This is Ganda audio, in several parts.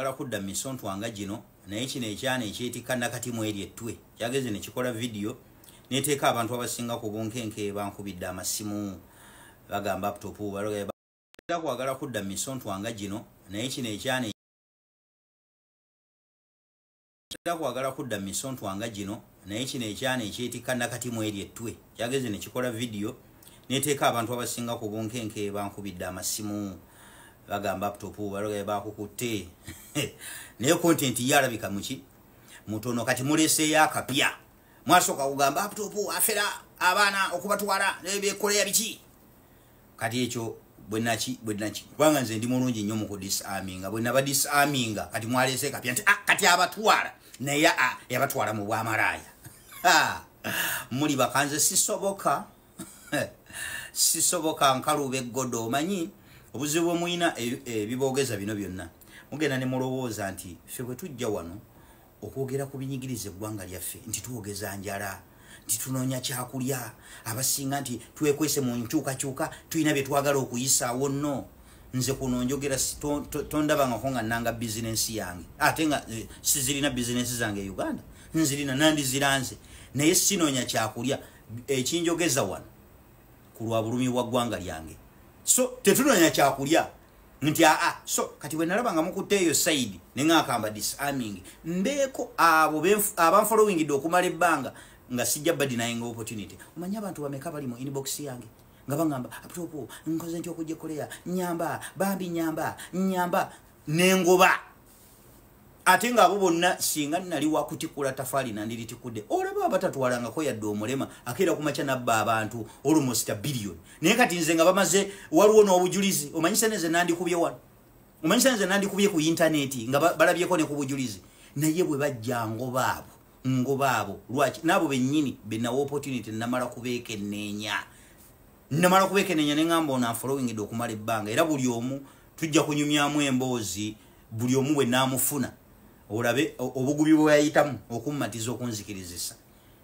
kwagala kudda misontu wanga gino naye kino ekyana ekyetikka nakati mu eri ettwe kyageze ne kikola video neteeka abantu abasinga ku bunkenke bankubidde amasimu bagamba laptop balogera kwagala kudda misontu wanga gino naye kino ekyana kwagala kudda misontu wanga gino naye kino ekyana ekyetikka nakati mu eri ettwe kyageze ne kikola video neteeka abantu abasinga ku bunkenke bankubidde amasimu bagamba laptop balogera bakukutte naye content yalabika muki mutono kati mulese akapya mwasoka kugamba laptop afera abaana okubatwala nebyekolera biki kati ekyo bwenachi kubanga nze ndi mulungi nnyo mu kudisarminga bwe naba disarminga kati mwalese kapya nti kati abatwala naye yabatwala mu bwamalaya muli bakanze sisoboka sisoboka nkalube godo omanyi obuzibu muina ebibogeza bino byonna mugenda ne mulowooza nti ffe bwe tujja wano okwogera ku binyigiriza eggwanga lyaffe nti tuwogeza njala nti tunoonya kyakulya abasinga nti twekwese mu nkyukakyuka tulina bye twagala okuyisaawo nno nze kuno njogera tondabangako nga nanga bizinensi yange ate nga sizirina bizinensi zange e Uganda nzirina nandiziranze naye sinoonya kyakulya ekinjogeza wano ku lwa bulumi bwa ggwanga lyange so tetunoonya kyakulya nti so kati bwe nalaba nga mukutte eyo side ne ngakamba disarming mbeeko abo abanfollowingidde okumala ebbanga nga sijja badinayinga opportunity omanya abantu bameka bali mu inbox yange nga bangamba aptopo nkoze ntyo okujja koleya nyamba bambi nyamba nengoba ate nga abo bonna singa nali wakutikula tafali nandiritikudde olaba abatatwalangako yadde omulema akeera kumacha nabba abantu almost a billion naye kati nze nga bamaze waliwo n'obujulizi omanyisa neze nandikubye wano omanyisa neze nandikubye ku internet nga balabyeko ne ku bujulizi naye bwe bajja ngobaabo lwaki nabo bennyini benawo opportunity namala kubeekenneenya ne ngamba ono following okumala ebbanga era buli omu tujja kunyumyamu emboozi buli omu bwe naamufuna olabe obugubi bwe yayitamu okummatiza okunzikirizisa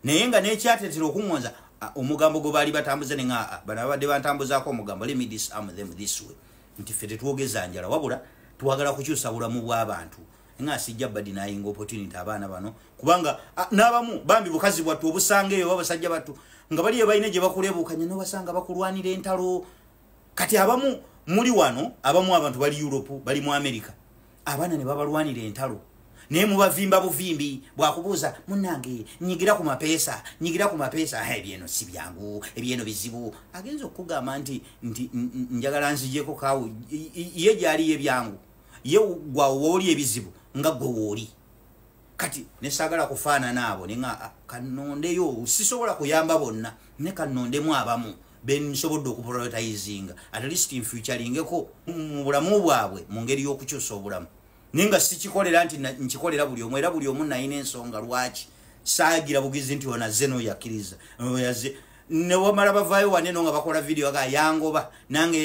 naye nga nekyatetera okuŋŋonza omugambo gwe baali batambuza ne nga bano abadde bantambuzaako omugambo let me disarm them this way nti ffe tetwogeza njala wabula twagala kukyusa bulamu bw'abantu nga sijja badinayinga opportunity abaana bano kubanga n'abamu bambi bukazi bwattu obusanga eyo babasajja battu nga bali ebalina gye bakulebuukanya n'obasanga bakulwanira entalo kati abamu muli wano abamu abantu bali Europe bali mu America abaana ne babalwanira entalo naye mubavimba buvimbi bwakubuuza munnange nyigira ku mapeesa ebyeno si byangu ebyeno bizibu agenza okugamba nti njagala nzijeko kawo ye gyali ebyangu ye gwawooli ebizibu nga gwe wooli kati nesagala kufaanana abo nenga kanondeyo sisobola kuyamba bonna ne kanondemu abamu bensobodde okuprioritizinga at least in futurelingeko mu bulamu bwabwe mu ngeri y'okukyusa obulamu ninga sikikolera nti nkikolera buli omu era buli omu nayina ensonga lwaki saagira bugizi nti ona zeno yakkiriza yaze ne wamala bavaayo waneno nga bakola video aga yangoba nange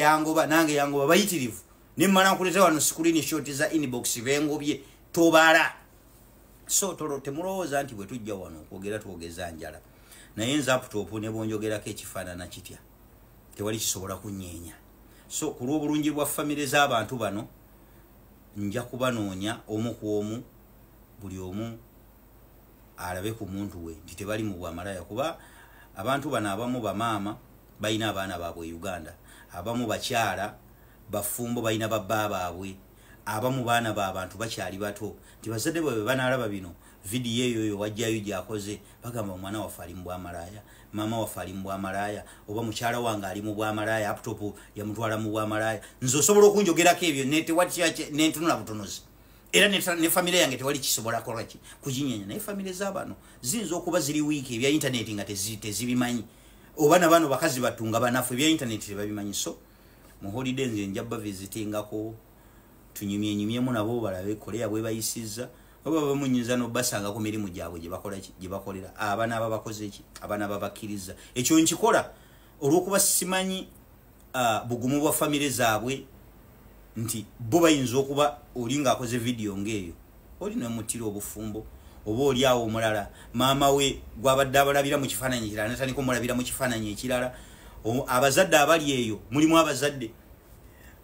bayitirivu nimmala nkuleta wano screen shot za inbox bengobye tobala so temulowooza nti bwe tujja wano okwogera twogeza njala naye nza laptop ne bonjogerako ekifaanana kitya tewali kisobola kunyeenya so ku lw'obulungi bwa famire z'abantu bano nja kubanoonya omu ku omu buli omu alabe ku muntu we nti tebali mu bwamalaya kuba abantu bano abamu bamaama balina abaana baabwe Uganda abamu bakyala bafumbo balina babba baabwe abamu baana b'abantu bakyali bato nti bazadde bwe banaalaba bino vidiyo eyo wajjayo gyakoze bagamba omwana waffe ali mu bwamalaya maama waffe ali mu bwamalaya oba mukyala wange ali mu bwamalaya laptop yamutwala mu bwamalaya nze osobola okunjogerako ebyo nentunula butunuzi era ne famire yange tewali kisobola kolaki kujinyenya naye famire z'abano ziyinza okuba ziri wiiki ebya intaneti nga tezibimanyi oba nabano bakazi batunga banafu ebya intaneti tebabimanyi so mu holiday nze njabba visitingako tunyumyenyumyemu nabo balabe koleya bwe bayisizza oba bamunyinza n'obbasanga ku mirimu gyabwe gye bakolera abaana ababakoze eki abaana ababakkiriza ekyo nkikola olw'okuba simanyi bugumu bwa famire zaabwe nti bo bayinza okuba oli ng'akoze vidiyo ng'eyo oli nemutira obufumbo oba oli awo omulala maama we gwabadde abalabira mu kifaananyi ekirala natandika omulabira mu kifaananyi ekirala abazadde abali eyo mulimu abazadde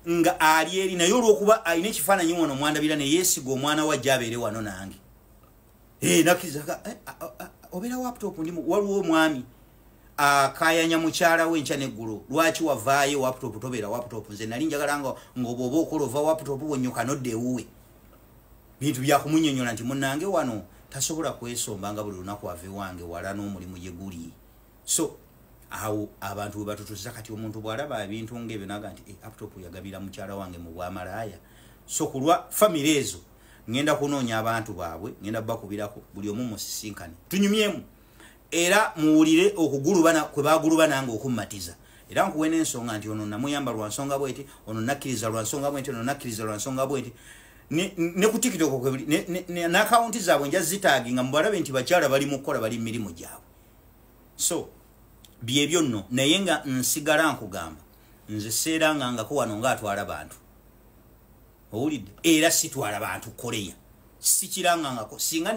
nga ali eri naye olwokuba alina ekifaananyi wano mwandabira ne yeesiga omwana wa abeere wano nange nakkiriza obeera laptop ndi waliwo omwami akayanya mukyala we nkya neggulu lwaki wavaayo laptop tobeera laptop nze nali njagala ng'oba okola ova laptop wonnyuka nodda ewuwe bintu byakumunyonyola nti munnange wano tasobola kwesomba nga buli lunaku ave wange wala n'omulimu gye guli so awo abantu bwe batutuza kati omuntu bw'alaba ebintu ng'ebyo naga nti laptop yagabira mukyala wange mu bwamalaaya so kulwa famire ezo ngenda kunoonya abantu baabwe ngenda bakubirako buli omu musisinkane tunyumyemu era muwulire okugulubana kwe baguluba nange okummatiza era nkuwe n'ensonga nti ono namuyamba lwa nsonga bweti ono nakkiriza lwa nsonga bweti ono nakkiriza lwa nsonga bweti ne ku TikTok n'akawunti zaabwe nja zitaaginga mubalabe nti bakyala bali mu kukola bali mu mirimu gyabwe so byebyo nno naye nga nsigala nkugamba nze seerangangako wano ngaatwala bantu owulidde era sitwala bantu koleya sikirangangako singa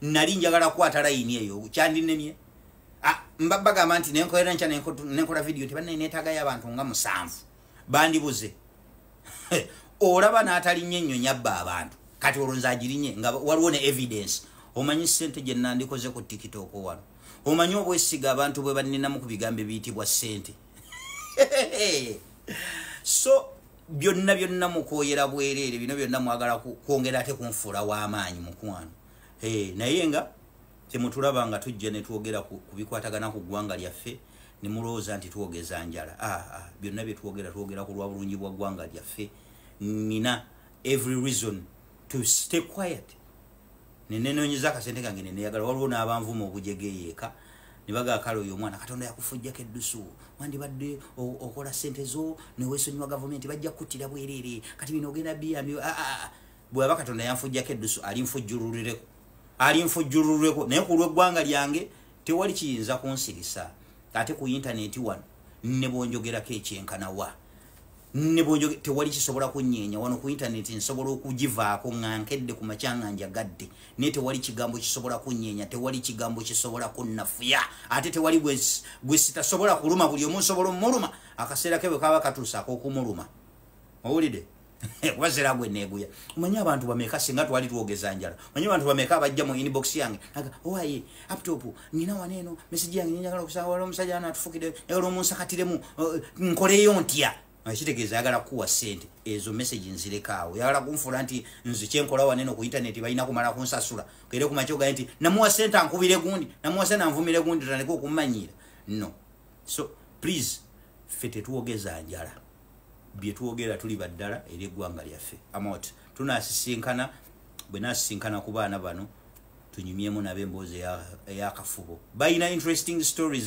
nali njagala kukwata layini eyo kyandinemye mbagamba nti nenkolera nkya nenkola vidiyo tebanneetaagayo abantu nga 7 bandibuze olaba n'atalinye nnyo nyabba abantu kati olwo nze agirinye nga waliwo ne evidence omanyi ssente gye nandikoze ku TikTok wano omanyi obwesiga abantu bwe banninamu ku bigambo ebiyitibwa ssente so byonna mukooyera bwereere bino byonna mwagala kwongera ate kunfuula w'amaanyi mukwano naye nga temutulaba nga tujja ne twogera ku bikwatagana ku ggwanga lyaffe ne mulowooza nti twogeza njala byonna bye twogera ku lwa bulungi bwa ggwanga lyaffe nina every reason to stay quiet nenenoonyeza akasente kange neneyagala waliwo n'abanvuma obujegeyeeka ne bagakala oyo omwana katonda yakufujjako eddusu wandibadde okola ssente zo neweesonyiwa gavumenti bajja kukuttira bwereere kati bino ogenda biyambyo bwaba katonda yanfujjako eddusu alinfujjululireko naye ku lw'eggwanga lyange tewali kiyinza kunsirisa ate ku intaneti wano ne bwonjogerako ekyenkanawa tewali kisobola kunyeenya wano ku intaneti nsobola okugivaako ngankedde ku makyanga njagadde naye tewali kigambo kisobola kunyeenya tewali kigambo kisobola kunnafuya ate tewali gwe sitasobola kuluma buli omu nsobola omuluma akaseera ke bwe kaba katuusa ak'okumuluma owulidde wazira gwe neeguya omanyi abantu bameka singa twali twogeza njala omanyi abantu bameka abajja mu inbox yange aga owaye laptop nina waneeno message yange njagala okusanga waliwo omusajja anaatufukire njagala omunsakatiremu nkoleyo ntya ekitegeeza yagala kuwa ssente ezo message nzirekaawo yagala kunfuula nti nze kyenkola waneeno ku intaneti balina kumala kunsasula kere ku makyo gaye nti namuwa ssente ankubire gundi namuwa ssente anvumire gundi tandika okummanyiira no so please ffe tetuwogeza njala bye tuwogera tuli baddala eri eggwanga lyaffe amot tunaasisinkana bwe naasisinkana ku baana bano tunyumyemu nabo emboozi ey'akafubo balina interesting stories